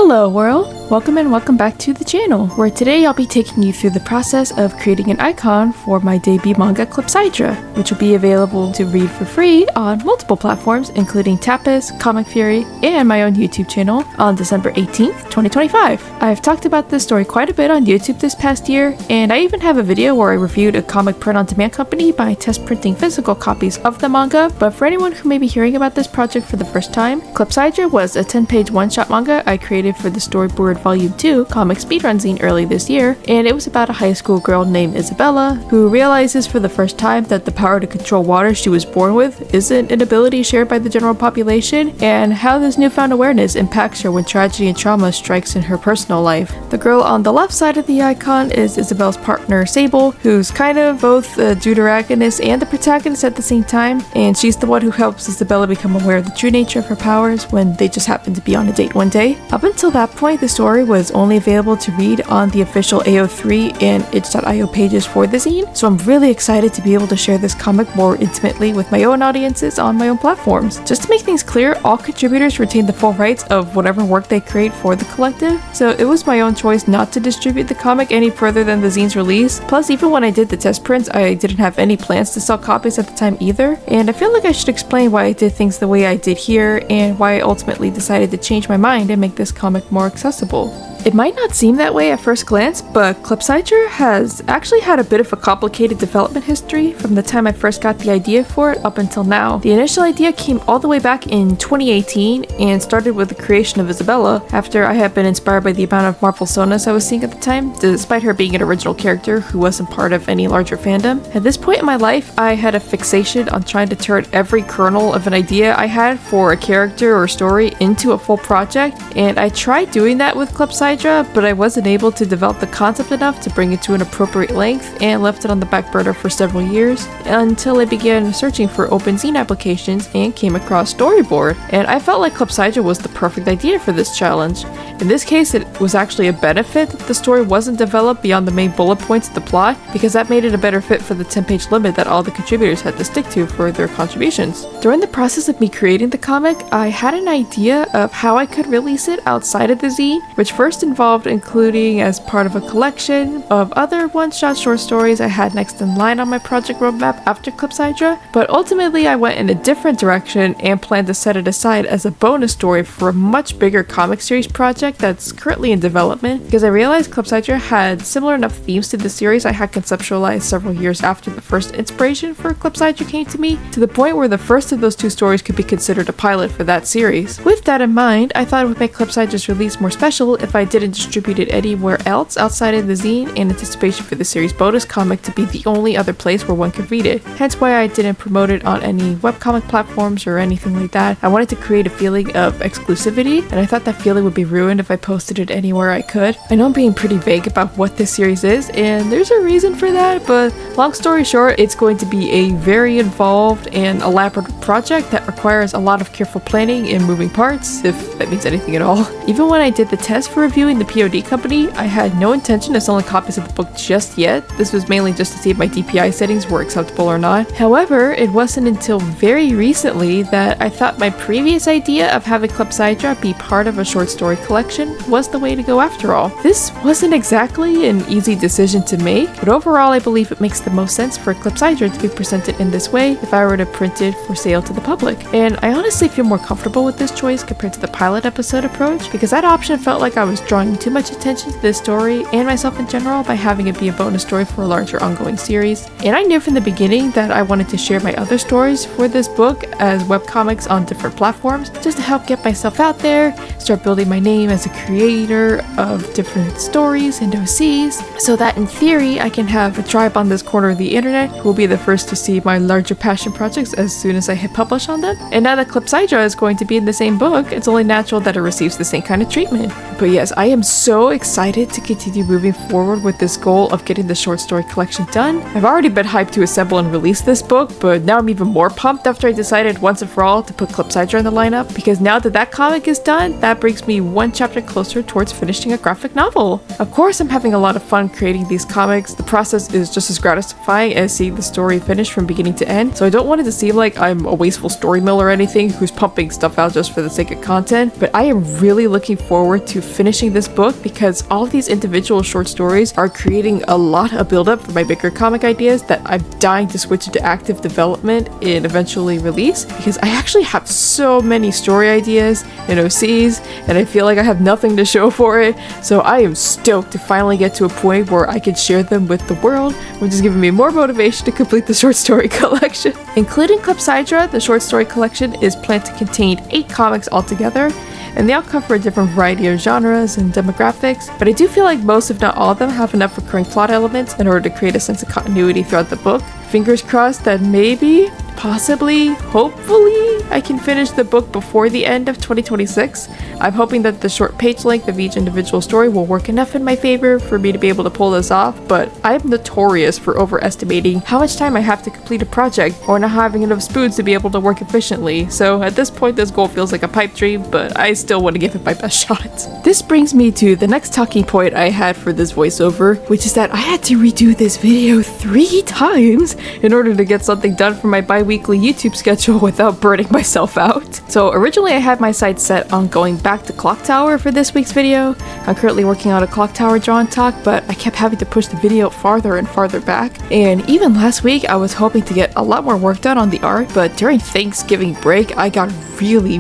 Hello world! Welcome and welcome back to the channel, where today I'll be taking you through the process of creating an icon for my debut manga Clepsydra, which will be available to read for free on multiple platforms including Tapas, Comic Fury, and my own YouTube channel on December 18th, 2025. I've talked about this story quite a bit on YouTube this past year, and I even have a video where I reviewed a comic print-on-demand company by test printing physical copies of the manga, but for anyone who may be hearing about this project for the first time, Clepsydra was a 10-page one-shot manga I created for the Storyboard Volume 2 comic speedrun zine early this year, and it was about a high school girl named Isabella who realizes for the first time that the power to control water she was born with isn't an ability shared by the general population, and how this newfound awareness impacts her when tragedy and trauma strikes in her personal life. The girl on the left side of the icon is Isabella's partner Sable, who's kind of both the deuteragonist and the protagonist at the same time, and she's the one who helps Isabella become aware of the true nature of her powers when they just happen to be on a date one day. Up until that point, the story was only available to read on the official AO3 and itch.io pages for the zine, so I'm really excited to be able to share this comic more intimately with my own audiences on my own platforms. Just to make things clear, all contributors retain the full rights of whatever work they create for the collective, so it was my own choice not to distribute the comic any further than the zine's release. Plus, even when I did the test prints, I didn't have any plans to sell copies at the time either, and I feel like I should explain why I did things the way I did here and why I ultimately decided to change my mind and make this comic more accessible. It might not seem that way at first glance, but Clepsydra has actually had a bit of a complicated development history from the time I first got the idea for it up until now. The initial idea came all the way back in 2018 and started with the creation of Isabella after I had been inspired by the amount of Marvel Sonas I was seeing at the time, despite her being an original character who wasn't part of any larger fandom. At this point in my life, I had a fixation on trying to turn every kernel of an idea I had for a character or story into a full project, and I tried doing that with Clepsydra, but I wasn't able to develop the concept enough to bring it to an appropriate length and left it on the back burner for several years until I began searching for open zine applications and came across Storyboard, and I felt like Clepsydra was the perfect idea for this challenge. In this case, it was actually a benefit that the story wasn't developed beyond the main bullet points of the plot, because that made it a better fit for the 10-page limit that all the contributors had to stick to for their contributions. During the process of me creating the comic, I had an idea of how I could release it outside of the zine, which first involved including as part of a collection of other one-shot short stories I had next in line on my project roadmap after Clepsydra, but ultimately I went in a different direction and planned to set it aside as a bonus story for a much bigger comic series project that's currently in development, because I realized Clepsydra had similar enough themes to the series I had conceptualized several years after the first inspiration for Clepsydra came to me, to the point where the first of those two stories could be considered a pilot for that series. With that in mind, I thought it would make Clepsydra's release more special if I didn't distribute it anywhere else outside of the zine, in anticipation for the series bonus comic to be the only other place where one could read it, hence why I didn't promote it on any webcomic platforms or anything like that. I wanted to create a feeling of exclusivity, and I thought that feeling would be ruined if I posted it anywhere I could. I know I'm being pretty vague about what this series is, and there's a reason for that, but long story short, it's going to be a very involved and elaborate project that requires a lot of careful planning and moving parts, if that means anything at all. Even when I did the test for reviewing the POD company, I had no intention of selling copies of the book just yet. This was mainly just to see if my DPI settings were acceptable or not. However, it wasn't until very recently that I thought my previous idea of having Clepsydra be part of a short story collection was the way to go after all. This wasn't exactly an easy decision to make, but overall I believe it makes the most sense for Clepsydra to be presented in this way if I were to print it for sale to the public. And I honestly feel more comfortable with this choice compared to the pilot episode approach, because that option felt like I was drawing too much attention to this story and myself in general by having it be a bonus story for a larger ongoing series. And I knew from the beginning that I wanted to share my other stories for this book as webcomics on different platforms, just to help get myself out there, start building my name as a creator of different stories and OCs, so that in theory I can have a tribe on this corner of the internet who will be the first to see my larger passion projects as soon as I hit publish on them. And now that Clepsydra is going to be in the same book, it's only natural that it receives the same kind of treatment. But yes, I am so excited to continue moving forward with this goal of getting the short story collection done. I've already been hyped to assemble and release this book, but now I'm even more pumped after I decided once and for all to put Clepsydra in the lineup, because now that that comic is done, that brings me one chapter closer towards finishing a graphic novel. Of course, I'm having a lot of fun creating these comics. The process is just as gratifying as seeing the story finish from beginning to end, so I don't want it to seem like I'm a wasteful story mill or anything who's pumping stuff out just for the sake of content, but I am really looking forward to finishing this book because all of these individual short stories are creating a lot of build-up for my bigger comic ideas that I'm dying to switch into active development and eventually release, because I actually have so many story ideas and OCs and I feel like I have nothing to show for it, so I am stoked to finally get to a point where I can share them with the world, which is giving me more motivation to complete the short story collection. Including Clepsydra, the short story collection is planned to contain 8 comics altogether, and they all cover a different variety of genres and demographics, but I do feel like most, if not all of them, have enough recurring plot elements in order to create a sense of continuity throughout the book. Fingers crossed that maybe, possibly, hopefully, I can finish the book before the end of 2026. I'm hoping that the short page length of each individual story will work enough in my favor for me to be able to pull this off, but I'm notorious for overestimating how much time I have to complete a project or not having enough spoons to be able to work efficiently, so at this point this goal feels like a pipe dream, but I still want to give it my best shot. This brings me to the next talking point I had for this voiceover, which is that I had to redo this video 3 times in order to get something done for my bi-weekly YouTube schedule without burning myself out. So originally I had my sights set on going back to Clock Tower for this week's video. I'm currently working on a Clock Tower draw and talk, but I kept having to push the video farther and farther back. And even last week I was hoping to get a lot more work done on the art, but during Thanksgiving break I got really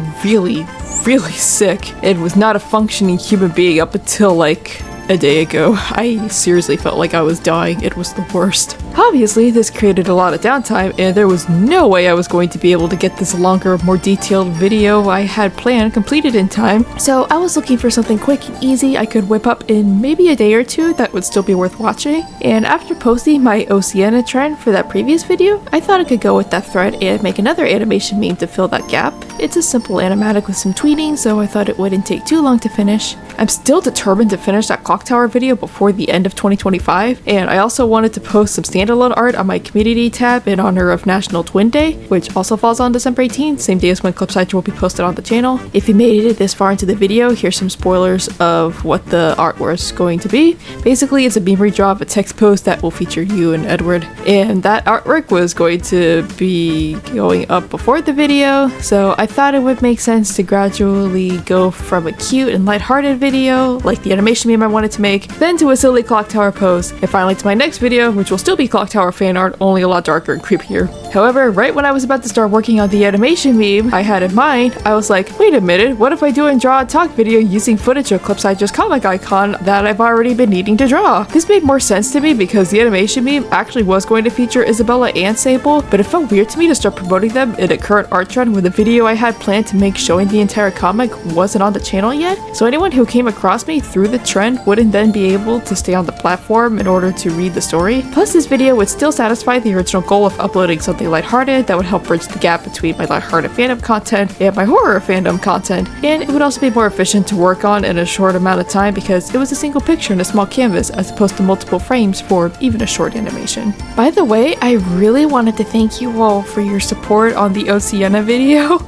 sick and was not a functioning human being up until like a day ago. I seriously felt like I was dying. It was the worst. Obviously, this created a lot of downtime, and there was no way I was going to be able to get this longer, more detailed video I had planned completed in time. So I was looking for something quick and easy I could whip up in maybe a day or two that would still be worth watching. And after posting my 𝚤𝚎𝚒 trend for that previous video, I thought I could go with that thread and make another animation meme to fill that gap. It's a simple animatic with some tweeting, so I thought it wouldn't take too long to finish. I'm still determined to finish that Clock Tower video before the end of 2025, and I also wanted to post some standalone art on my community tab in honor of National Twin Day, which also falls on December 18th, same day as when Clepsydra will be posted on the channel. If you made it this far into the video, here's some spoilers of what the artwork is going to be. Basically, it's a meme redraw of a text post that will feature you and Edward, and that artwork was going to be going up before the video, so I thought it would make sense to gradually go from a cute and lighthearted video, like the animation meme I wanted to make, then to a silly Clock Tower pose, and finally to my next video, which will still be Clock Tower fan art, only a lot darker and creepier. However, right when I was about to start working on the animation meme I had in mind, I was like, wait a minute, what if I do a draw and talk video using footage of Clepsydra's comic icon that I've already been needing to draw? This made more sense to me because the animation meme actually was going to feature Isabella and Sable, but it felt weird to me to start promoting them in a current art trend when the video I had planned to make showing the entire comic wasn't on the channel yet. So anyone who came across me through the trend wouldn't then be able to stay on the platform in order to read the story. Plus, this video would still satisfy the original goal of uploading something lighthearted that would help bridge the gap between my lighthearted fandom content and my horror fandom content, and it would also be more efficient to work on in a short amount of time because it was a single picture in a small canvas as opposed to multiple frames for even a short animation. By the way, I really wanted to thank you all for your support on the 𝚤𝚎𝚒 video.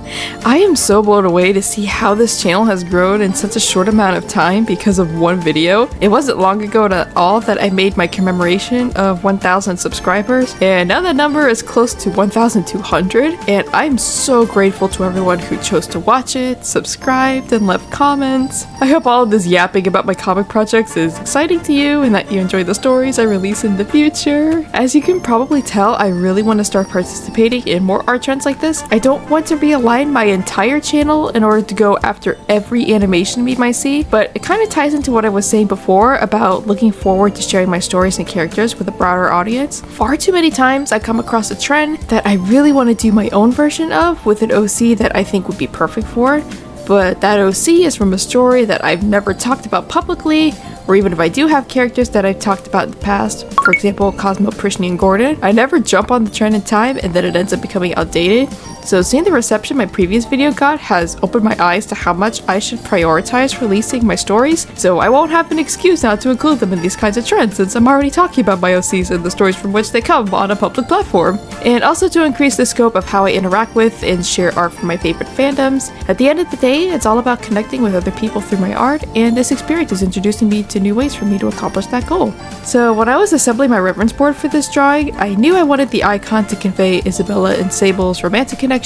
I am so blown away to see how this channel has grown in such a short amount of time because of one video. It wasn't long ago at all that I made my commemoration of 1,000 subscribers, and now that number is close to 1,200, and I'm so grateful to everyone who chose to watch it, subscribed, and left comments. I hope all of this yapping about my comic projects is exciting to you and that you enjoy the stories I release in the future. As you can probably tell, I really want to start participating in more art trends like this. I don't want to realign my entire channel in order to go after every animation meme I see, but it kind of ties into what I was saying before about looking forward to sharing my stories and characters with a broader audience. Far too many times I come across a trend that I really want to do my own version of with an OC that I think would be perfect for it, but that OC is from a story that I've never talked about publicly or even if I do have characters that I've talked about in the past, for example Cosmo, Prishni, and Gordon, I never jump on the trend in time and then it ends up becoming outdated. So seeing the reception my previous video got has opened my eyes to how much I should prioritize releasing my stories, so I won't have an excuse not to include them in these kinds of trends since I'm already talking about my OCs and the stories from which they come on a public platform. And also to increase the scope of how I interact with and share art from my favorite fandoms. At the end of the day, it's all about connecting with other people through my art, and this experience is introducing me to new ways for me to accomplish that goal. So when I was assembling my reference board for this drawing, I knew I wanted the icon to convey Isabella and Sable's romantic connection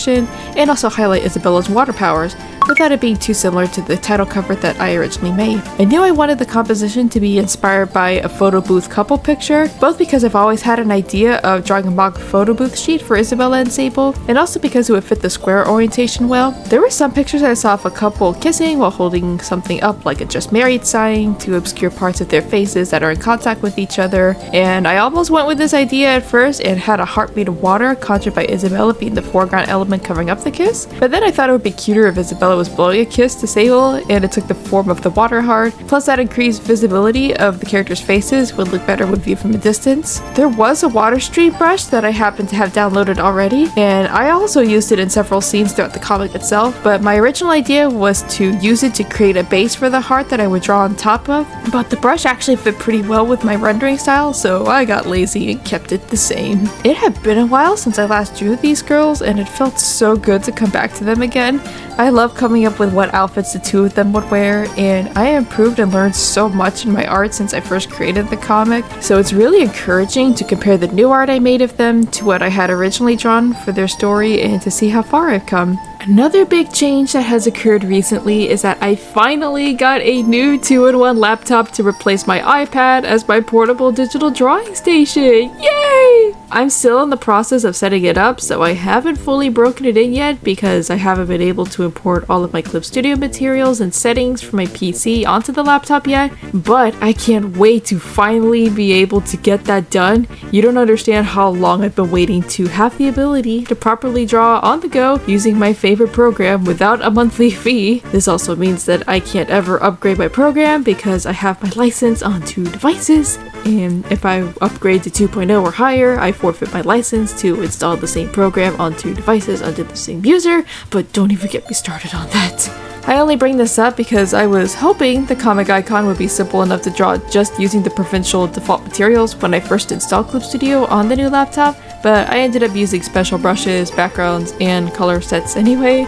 and also highlight Isabella's water powers without it being too similar to the title cover that I originally made. I knew I wanted the composition to be inspired by a photo booth couple picture, both because I've always had an idea of drawing a mock photo booth sheet for Isabella and Sable, and also because it would fit the square orientation well. There were some pictures I saw of a couple kissing while holding something up like a just married sign to obscure parts of their faces that are in contact with each other, and I almost went with this idea at first and had a heart made of water conjured by Isabella being the foreground element covering up the kiss, but then I thought it would be cuter if Isabella was blowing a kiss to Sable and it took the form of the water heart, plus that increased visibility of the characters' faces would look better when viewed from a distance. There was a water stream brush that I happened to have downloaded already, and I also used it in several scenes throughout the comic itself, but my original idea was to use it to create a base for the heart that I would draw on top of, but the brush actually fit pretty well with my rendering style, so I got lazy and kept it the same. It had been a while since I last drew these girls, and it felt so good to come back to them again. I love coming up with what outfits the two of them would wear, and I improved and learned so much in my art since I first created the comic, so it's really encouraging to compare the new art I made of them to what I had originally drawn for their story and to see how far I've come. Another big change that has occurred recently is that I finally got a new 2-in-1 laptop to replace my iPad as my portable digital drawing station. Yay! I'm still in the process of setting it up, so I haven't fully broken it in yet because I haven't been able to import all of my Clip Studio materials and settings from my PC onto the laptop yet, but I can't wait to finally be able to get that done. You don't understand how long I've been waiting to have the ability to properly draw on the go using my favorite program without a monthly fee. This also means that I can't ever upgrade my program because I have my license on 2 devices, and if I upgrade to 2.0 or higher, I forfeit my license to install the same program on 2 devices under the same user, but don't even get me started on that. I only bring this up because I was hoping the comic icon would be simple enough to draw just using the provincial default materials when I first installed Clip Studio on the new laptop, but I ended up using special brushes, backgrounds, and color sets anyway.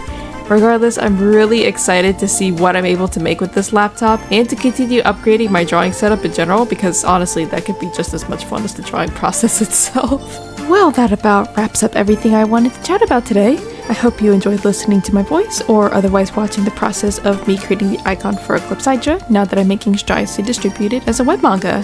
Regardless, I'm really excited to see what I'm able to make with this laptop and to continue upgrading my drawing setup in general because honestly that could be just as much fun as the drawing process itself. Well, that about wraps up everything I wanted to chat about today. I hope you enjoyed listening to my voice or otherwise watching the process of me creating the icon for Clepsydra now that I'm making strides to distribute it as a web manga.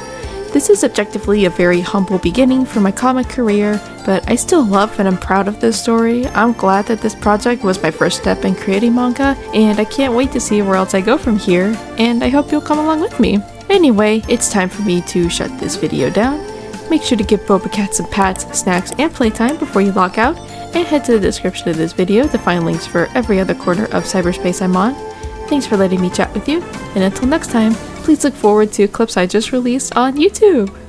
This is objectively a very humble beginning for my comic career, but I still love and am proud of this story. I'm glad that this project was my first step in creating manga, and I can't wait to see where else I go from here, and I hope you'll come along with me. Anyway, it's time for me to shut this video down. Make sure to give boba cats some pats, snacks, and playtime before you log out, and head to the description of this video to find links for every other corner of cyberspace I'm on. Thanks for letting me chat with you, and until next time, please look forward to Clepsydra's release on YouTube!